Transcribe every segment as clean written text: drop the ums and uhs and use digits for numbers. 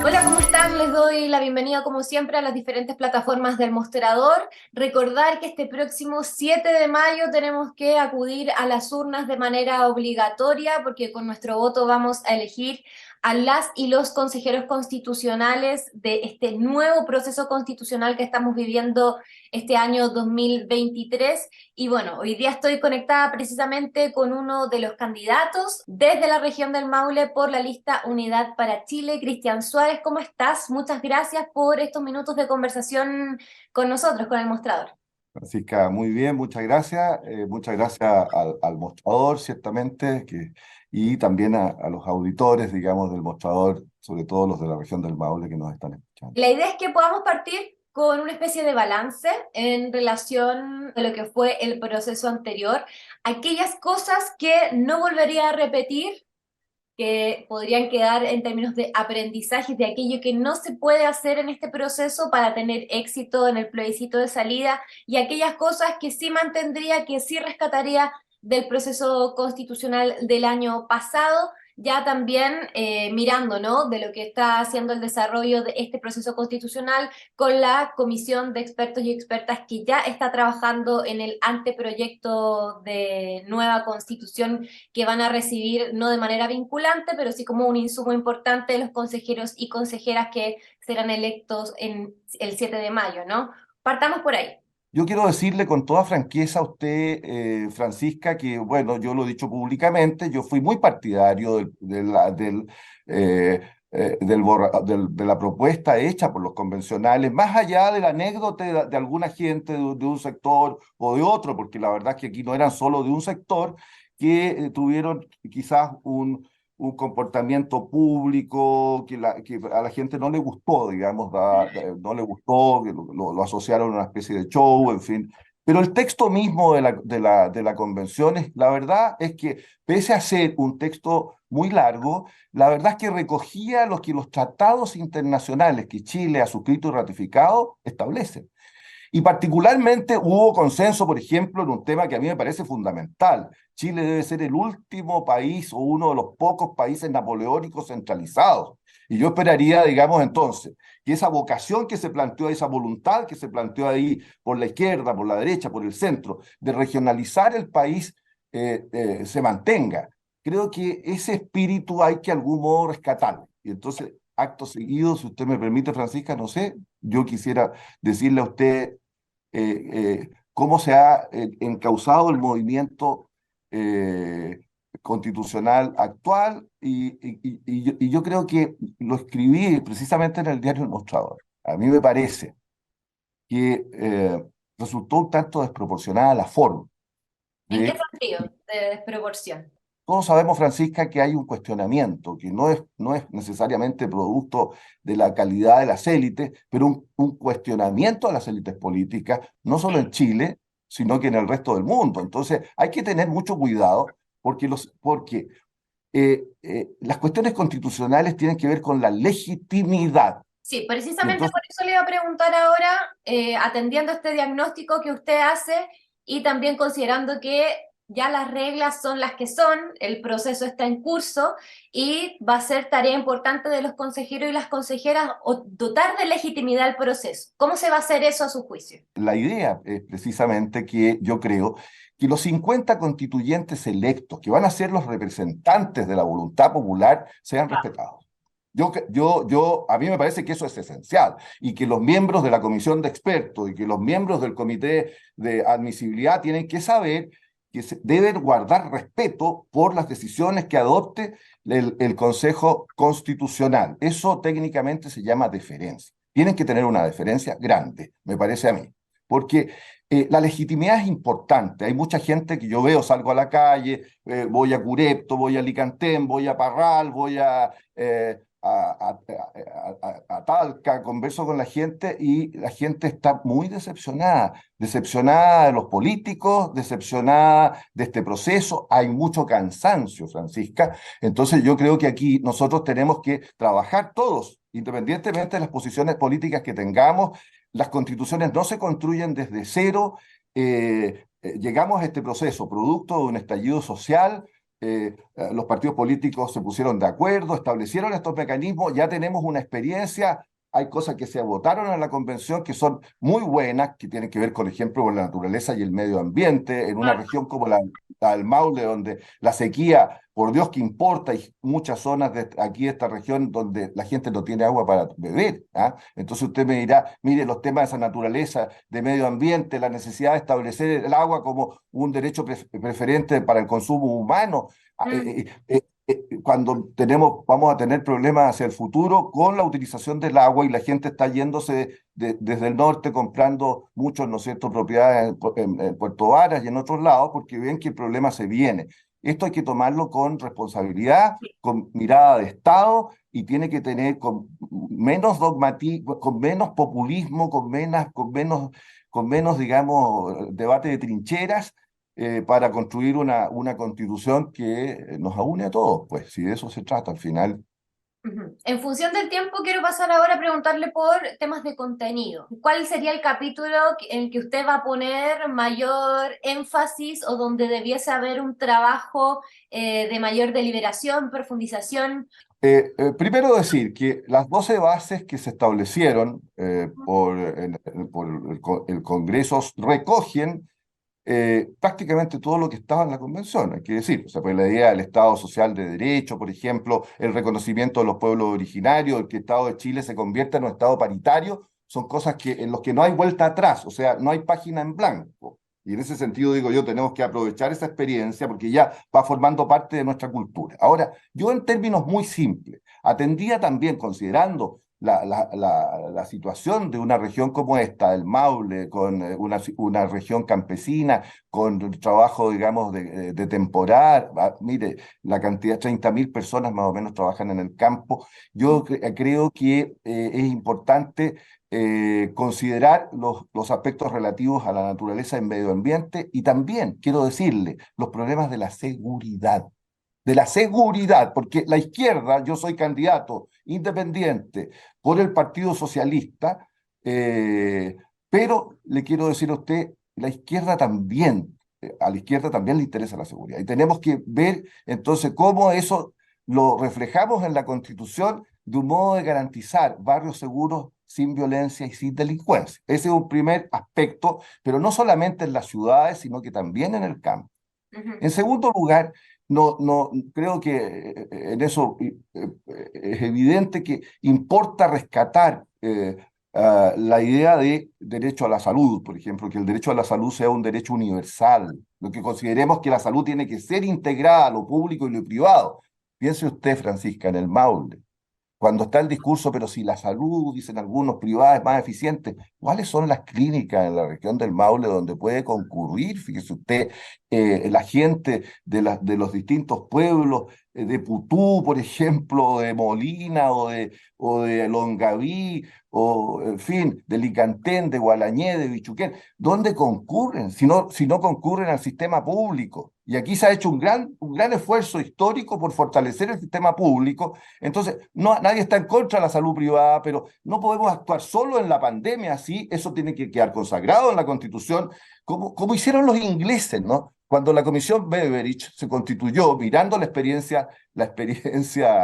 Hola, ¿cómo están? Les doy la bienvenida como siempre a las diferentes plataformas del Mostrador. Recordar que este próximo 7 de mayo tenemos que acudir a las urnas de manera obligatoria porque con nuestro voto vamos a elegir a las y los consejeros constitucionales de este nuevo proceso constitucional que estamos viviendo este año 2023. Y bueno, hoy día estoy conectada precisamente con uno de los candidatos desde la región del Maule por la lista Unidad para Chile, Cristian Suárez. ¿Cómo estás? Muchas gracias por estos minutos de conversación con nosotros, con el mostrador. Francisca, muy bien, muchas gracias. Muchas gracias al mostrador, ciertamente, y también a los auditores, digamos, del mostrador, sobre todo los de la región del Maule que nos están escuchando. La idea es que podamos partir con una especie de balance en relación a lo que fue el proceso anterior, aquellas cosas que no volvería a repetir, que podrían quedar en términos de aprendizaje de aquello que no se puede hacer en este proceso para tener éxito en el plebiscito de salida y aquellas cosas que sí mantendría, que sí rescataría del proceso constitucional del año pasado, ya también mirando, ¿no?, de lo que está haciendo el desarrollo de este proceso constitucional con la comisión de expertos y expertas que ya está trabajando en el anteproyecto de nueva constitución que van a recibir no de manera vinculante, pero sí como un insumo importante de los consejeros y consejeras que serán electos en el 7 de mayo, ¿no? Partamos por ahí. Yo quiero decirle con toda franqueza a usted, Francisca, que, bueno, yo lo he dicho públicamente, yo fui muy partidario de la propuesta hecha por los convencionales, más allá de la anécdota de alguna gente de un sector o de otro, porque la verdad es que aquí no eran solo de un sector, que tuvieron quizás un comportamiento público que a la gente no le gustó, digamos, no le gustó, que lo asociaron a una especie de show, en fin. Pero el texto mismo de la convención, la verdad es que, pese a ser un texto muy largo, la verdad es que recogía lo que los tratados internacionales que Chile ha suscrito y ratificado establecen. Y particularmente hubo consenso, por ejemplo, en un tema que a mí me parece fundamental. Chile debe ser el último país o uno de los pocos países napoleónicos centralizados. Y yo esperaría, digamos, entonces, que esa vocación que se planteó, esa voluntad que se planteó ahí por la izquierda, por la derecha, por el centro, de regionalizar el país, se mantenga. Creo que ese espíritu hay que de algún modo rescatarlo. Y entonces, acto seguido, si usted me permite, Francisca, no sé, yo quisiera decirle a usted cómo se ha encauzado el movimiento eh, constitucional actual y yo creo que lo escribí precisamente en el diario El Mostrador. A mí me parece que resultó un tanto desproporcionada la forma. ¿En qué De, sentido de desproporción? Todos sabemos, Francisca, que hay un cuestionamiento, que no es necesariamente producto de la calidad de las élites, pero un cuestionamiento a las élites políticas, no solo en Chile, sino que en el resto del mundo. Entonces, hay que tener mucho cuidado porque las cuestiones constitucionales tienen que ver con la legitimidad. Sí, Y precisamente entonces, por eso le iba a preguntar ahora, atendiendo este diagnóstico que usted hace y también considerando que ya las reglas son las que son, el proceso está en curso y va a ser tarea importante de los consejeros y las consejeras dotar de legitimidad al proceso. ¿Cómo se va a hacer eso a su juicio? la idea es precisamente que yo creo que los 50 constituyentes electos, que van a ser los representantes de la voluntad popular, sean respetados. A mí me parece que eso es esencial y que los miembros de la comisión de expertos y que los miembros del comité de admisibilidad tienen que saber que deben guardar respeto por las decisiones que adopte el Consejo Constitucional. Eso técnicamente se llama deferencia. Tienen que tener una deferencia grande, me parece a mí, porque la legitimidad es importante. Hay mucha gente que yo veo, salgo a la calle, voy a Curepto, voy a Licantén, voy a Parral, voy a Talca, converso con la gente y la gente está muy decepcionada de los políticos, decepcionada de este proceso. Hay mucho cansancio, Francisca. Entonces yo creo que aquí nosotros tenemos que trabajar todos, independientemente de las posiciones políticas que tengamos. Las constituciones no se construyen desde cero. Llegamos a este proceso producto de un estallido social los partidos políticos se pusieron de acuerdo, establecieron estos mecanismos, ya tenemos una experiencia. Hay cosas que se votaron en la convención que son muy buenas, que tienen que ver, por ejemplo, con la naturaleza y el medio ambiente, en una región como la del Maule, donde la sequía, por Dios que importa, y muchas zonas de aquí, esta región, donde la gente no tiene agua para beber. ¿Ah? Entonces usted me dirá, mire, los temas de esa naturaleza, de medio ambiente, la necesidad de establecer el agua como un derecho preferente para el consumo humano. Mm. Cuando vamos a tener problemas hacia el futuro con la utilización del agua y la gente está yéndose desde el norte comprando muchos, ¿no es cierto?, propiedades en Puerto Varas y en otros lados porque ven que el problema se viene. Esto hay que tomarlo con responsabilidad, con mirada de Estado y tiene que tener con menos dogmatismo, con menos populismo, con menos, digamos, debate de trincheras para construir una constitución que nos aúne a todos, pues, si de eso se trata al final. Ujú. En función del tiempo, quiero pasar ahora a preguntarle por temas de contenido. ¿Cuál sería el capítulo en el que usted va a poner mayor énfasis o donde debiese haber un trabajo de mayor deliberación, profundización? Primero decir que las 12 bases que se establecieron por el Congreso recogen prácticamente todo lo que estaba en la convención, hay que decir. O sea, pues la idea del Estado social de derecho, por ejemplo, el reconocimiento de los pueblos originarios, el que el Estado de Chile se convierta en un Estado paritario, son cosas en las que no hay vuelta atrás, o sea, no hay página en blanco. Y en ese sentido, digo yo, tenemos que aprovechar esa experiencia porque ya va formando parte de nuestra cultura. Ahora, yo en términos muy simples, atendía también, considerando la situación de una región como esta, el Maule, con una región campesina, con el trabajo, digamos, de temporal. Mire, la cantidad, 30.000 personas más o menos trabajan en el campo. Yo creo que es importante considerar los aspectos relativos a la naturaleza y medio ambiente y también, quiero decirle, los problemas de la seguridad, porque la izquierda, yo soy candidato independiente por el Partido Socialista, pero le quiero decir a usted, la izquierda también, a la izquierda también le interesa la seguridad. Y tenemos que ver entonces cómo eso lo reflejamos en la Constitución de un modo de garantizar barrios seguros sin violencia y sin delincuencia. Ese es un primer aspecto, pero no solamente en las ciudades, sino que también en el campo. Ujú. En segundo lugar, no creo que en eso es evidente que importa rescatar la idea de derecho a la salud, por ejemplo, que el derecho a la salud sea un derecho universal, lo que consideremos que la salud tiene que ser integrada a lo público y lo privado. Piense usted, Francisca, en el Maule. Cuando está el discurso, pero si la salud, dicen algunos, privada es más eficiente, ¿cuáles son las clínicas en la región del Maule donde puede concurrir? Fíjese usted, la gente de los distintos pueblos, de Putú, por ejemplo, de Molina o de Longaví, o en fin, de Licantén, de Gualañé, de Bichuquén, ¿dónde concurren? Si no concurren al sistema público. Y aquí se ha hecho un gran esfuerzo histórico por fortalecer el sistema público. Entonces, no, nadie está en contra de la salud privada, pero no podemos actuar solo en la pandemia, así, eso tiene que quedar consagrado en la Constitución, como hicieron los ingleses, ¿no? Cuando la Comisión Beveridge se constituyó, mirando la experiencia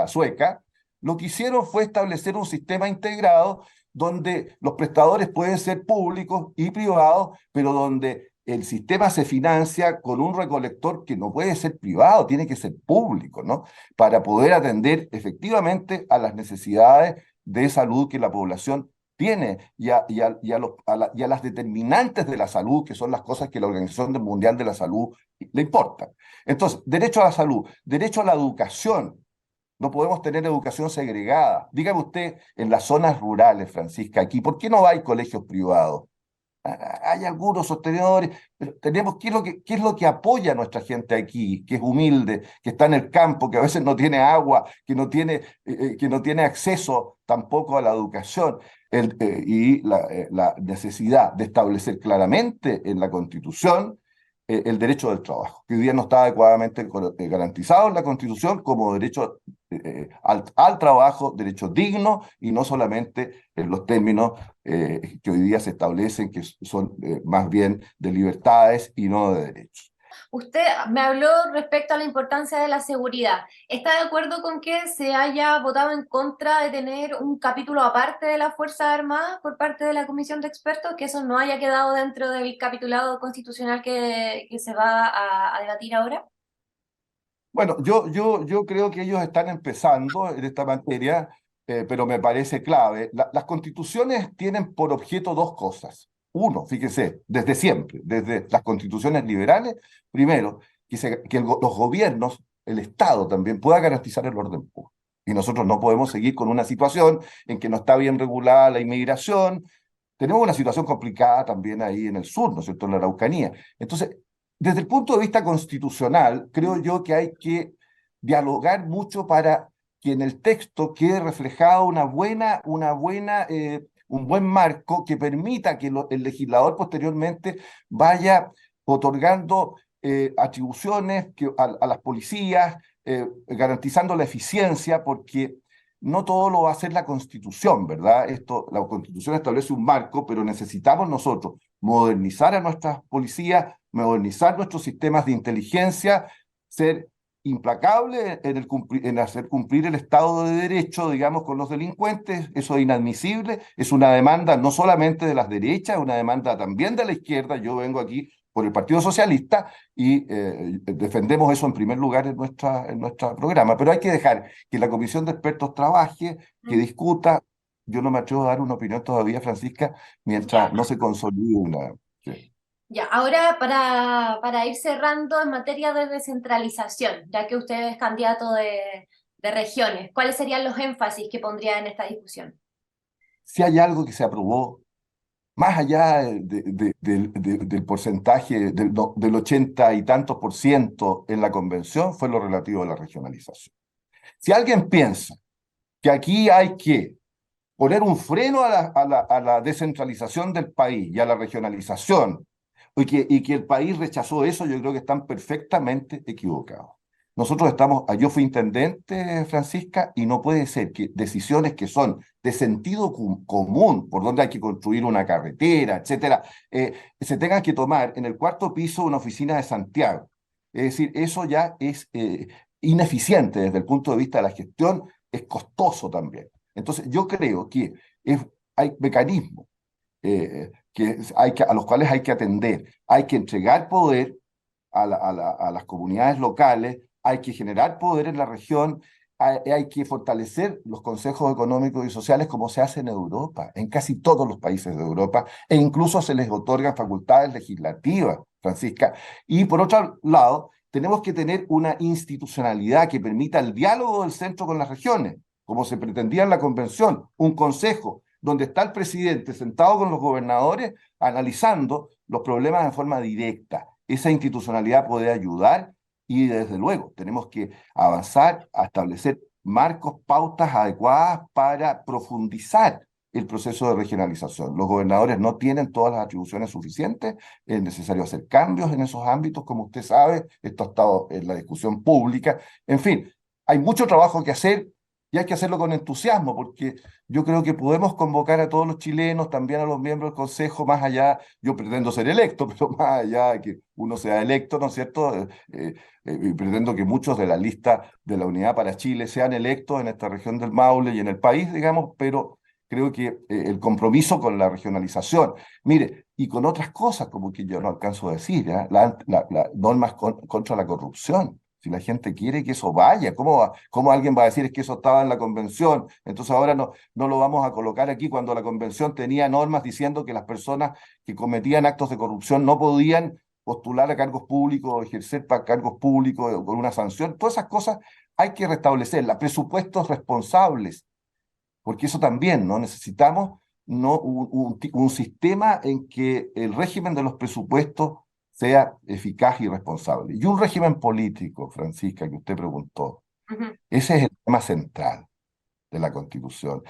sueca, lo que hicieron fue establecer un sistema integrado donde los prestadores pueden ser públicos y privados, pero donde el sistema se financia con un recolector que no puede ser privado, tiene que ser público, ¿no? Para poder atender efectivamente a las necesidades de salud que la población tiene y a las determinantes de la salud, que son las cosas que la Organización Mundial de la Salud le importan. Entonces, derecho a la salud, derecho a la educación. No podemos tener educación segregada. Dígame usted, en las zonas rurales, Francisca, aquí, ¿por qué no hay colegios privados? Hay algunos sostenedores, pero ¿qué es lo que apoya a nuestra gente aquí, que es humilde, que está en el campo, que a veces no tiene agua, que no tiene acceso tampoco a la educación? Y la necesidad de establecer claramente en la Constitución el derecho del trabajo, que hoy día no está adecuadamente garantizado en la Constitución como derecho al trabajo, derecho digno, y no solamente en los términos que hoy día se establecen, que son más bien de libertades y no de derechos. Usted me habló respecto a la importancia de la seguridad. ¿Está de acuerdo con que se haya votado en contra de tener un capítulo aparte de las Fuerzas Armadas por parte de la Comisión de Expertos? Que eso no haya quedado dentro del capitulado constitucional que se va a debatir ahora. Bueno, yo creo que ellos están empezando en esta materia, pero me parece clave. Las constituciones tienen por objeto dos cosas. Uno, fíjese, desde siempre, desde las constituciones liberales, primero, los gobiernos, el Estado también pueda garantizar el orden público. Y nosotros no podemos seguir con una situación en que no está bien regulada la inmigración. Tenemos una situación complicada también ahí en el sur, ¿no es cierto?, en la Araucanía. Entonces, desde el punto de vista constitucional, creo yo que hay que dialogar mucho para que en el texto quede reflejado un buen marco que permita que el legislador posteriormente vaya otorgando atribuciones a las policías, garantizando la eficiencia, porque no todo lo va a hacer la Constitución, ¿verdad? La Constitución establece un marco, pero necesitamos nosotros modernizar a nuestras policías, modernizar nuestros sistemas de inteligencia, ser implacable en hacer cumplir el Estado de Derecho, digamos, con los delincuentes. Eso es inadmisible, es una demanda no solamente de las derechas, es una demanda también de la izquierda. Yo vengo aquí por el Partido Socialista y defendemos eso en primer lugar en nuestro programa, pero hay que dejar que la comisión de expertos trabaje, que discuta. Yo no me atrevo a dar una opinión todavía, Francisca, mientras Ya. no se consolide una... Sí. Ya, ahora para ir cerrando en materia de descentralización, ya que usted es candidato de regiones, ¿cuáles serían los énfasis que pondría en esta discusión? Si hay algo que se aprobó más allá del porcentaje del 80 y tantos por ciento en la convención, fue lo relativo a la regionalización. Si alguien piensa que aquí hay que poner un freno a la descentralización del país y a la regionalización, y que el país rechazó eso, yo creo que están perfectamente equivocados. Yo fui intendente, Francisca, y no puede ser que decisiones que son de sentido común, por donde hay que construir una carretera, etcétera, se tengan que tomar en el cuarto piso de una oficina de Santiago. Es decir, eso ya es ineficiente desde el punto de vista de la gestión, es costoso también. Entonces, yo creo que hay mecanismos a los cuales hay que atender. Hay que entregar poder a las comunidades locales, hay que generar poder en la región, hay que fortalecer los consejos económicos y sociales como se hace en Europa, en casi todos los países de Europa, e incluso se les otorgan facultades legislativas, Francisca. Y por otro lado, tenemos que tener una institucionalidad que permita el diálogo del centro con las regiones, como se pretendía en la convención, un consejo donde está el presidente sentado con los gobernadores analizando los problemas en forma directa. Esa institucionalidad puede ayudar y desde luego tenemos que avanzar a establecer marcos, pautas adecuadas para profundizar el proceso de regionalización. Los gobernadores no tienen todas las atribuciones suficientes, es necesario hacer cambios en esos ámbitos, como usted sabe, esto ha estado en la discusión pública. En fin, hay mucho trabajo que hacer y hay que hacerlo con entusiasmo, porque yo creo que podemos convocar a todos los chilenos, también a los miembros del Consejo, más allá, yo pretendo ser electo, pero más allá de que uno sea electo, ¿no es cierto? Y pretendo que muchos de la lista de la Unidad para Chile sean electos en esta región del Maule y en el país, digamos, pero creo que el compromiso con la regionalización, mire, y con otras cosas, como que yo no alcanzo a decir, ¿eh? Normas contra la corrupción. Si la gente quiere que eso vaya, ¿cómo alguien va a decir es que eso estaba en la convención? Entonces ahora no lo vamos a colocar aquí cuando la convención tenía normas diciendo que las personas que cometían actos de corrupción no podían postular a cargos públicos o ejercer para cargos públicos con una sanción. Todas esas cosas hay que restablecerlas. Presupuestos responsables, porque eso también, ¿no? Necesitamos ¿no? un sistema en que el régimen de los presupuestos sea eficaz y responsable. Y un régimen político, Francisca, que usted preguntó, Ujú. ese es el tema central de la Constitución,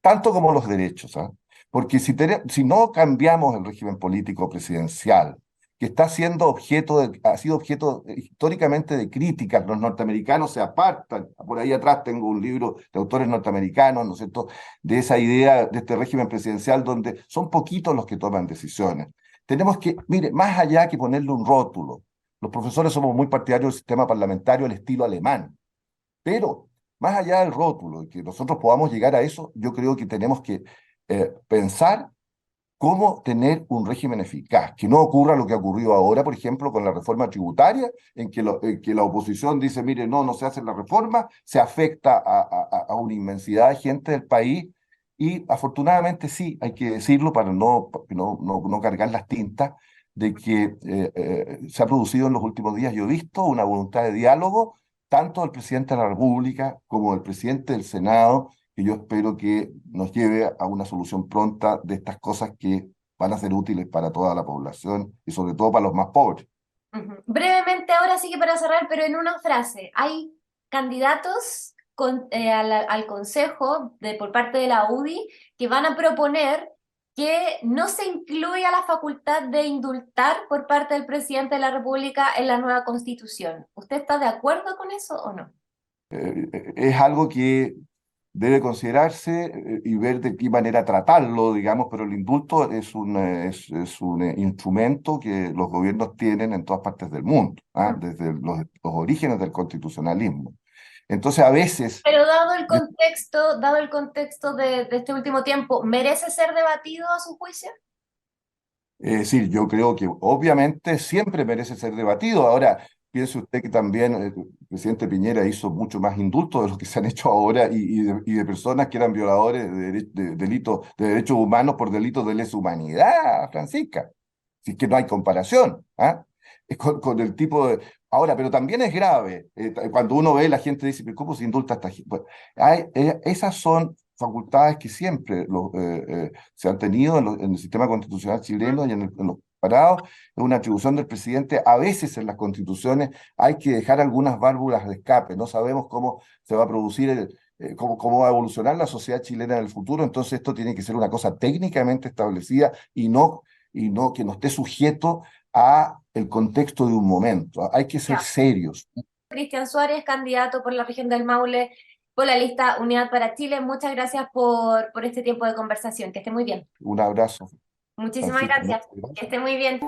tanto como los derechos, ¿ah? Porque si no cambiamos el régimen político presidencial, que ha sido objeto históricamente de críticas, los norteamericanos se apartan, por ahí atrás tengo un libro de autores norteamericanos, ¿no es cierto?, de esa idea de este régimen presidencial donde son poquitos los que toman decisiones. Tenemos que, mire, más allá que ponerle un rótulo, Los profesores somos muy partidarios del sistema parlamentario al estilo alemán, pero más allá del rótulo y que nosotros podamos llegar a eso, yo creo que tenemos que pensar cómo tener un régimen eficaz, que no ocurra lo que ha ocurrido ahora, por ejemplo, con la reforma tributaria, en que la oposición dice, mire, no, no se hace la reforma, se afecta a una inmensidad de gente del país, y afortunadamente sí, hay que decirlo para no cargar las tintas, de que se ha producido en los últimos días, yo he visto una voluntad de diálogo, tanto del presidente de la República como del presidente del Senado, que yo espero que nos lleve a una solución pronta de estas cosas que van a ser útiles para toda la población y sobre todo para los más pobres. Ujú. Brevemente, ahora sí que para cerrar, pero en una frase, hay candidatos al Consejo por parte de la UDI que van a proponer que no se incluya la facultad de indultar por parte del presidente de la República en la nueva Constitución. ¿Usted está de acuerdo con eso o no? Es algo que debe considerarse y ver de qué manera tratarlo, digamos, pero el indulto es un instrumento que los gobiernos tienen en todas partes del mundo, ¿ah? Mm. Desde los orígenes del constitucionalismo. Entonces, a veces, Pero dado el contexto de este último tiempo, ¿merece ser debatido a su juicio? es decir, yo creo que obviamente siempre merece ser debatido. Ahora, piense usted que también el presidente Piñera hizo mucho más indultos de los que se han hecho ahora y de personas que eran violadores de delitos de derechos humanos por delitos de lesa humanidad, Francisca. Si es que no hay comparación, ¿ah? Es con el tipo de... Ahora, pero también es grave, cuando uno ve, la gente dice, pero ¿cómo se indulta a esta gente? Pues, esas son facultades que siempre se han tenido en el sistema constitucional chileno y en los parados. Es una atribución del presidente. A veces en las constituciones hay que dejar algunas válvulas de escape. No sabemos cómo se va a producir cómo va a evolucionar la sociedad chilena en el futuro. Entonces esto tiene que ser una cosa técnicamente establecida y no que no esté sujeto a el contexto de un momento. Hay que ser Ya. serios. Cristian Suárez, candidato por la región del Maule, por la lista Unidad para Chile. Muchas gracias por este tiempo de conversación. Que esté muy bien. Un abrazo, Muchísimas Francisco. gracias. Muchas Que gracias. esté muy bien.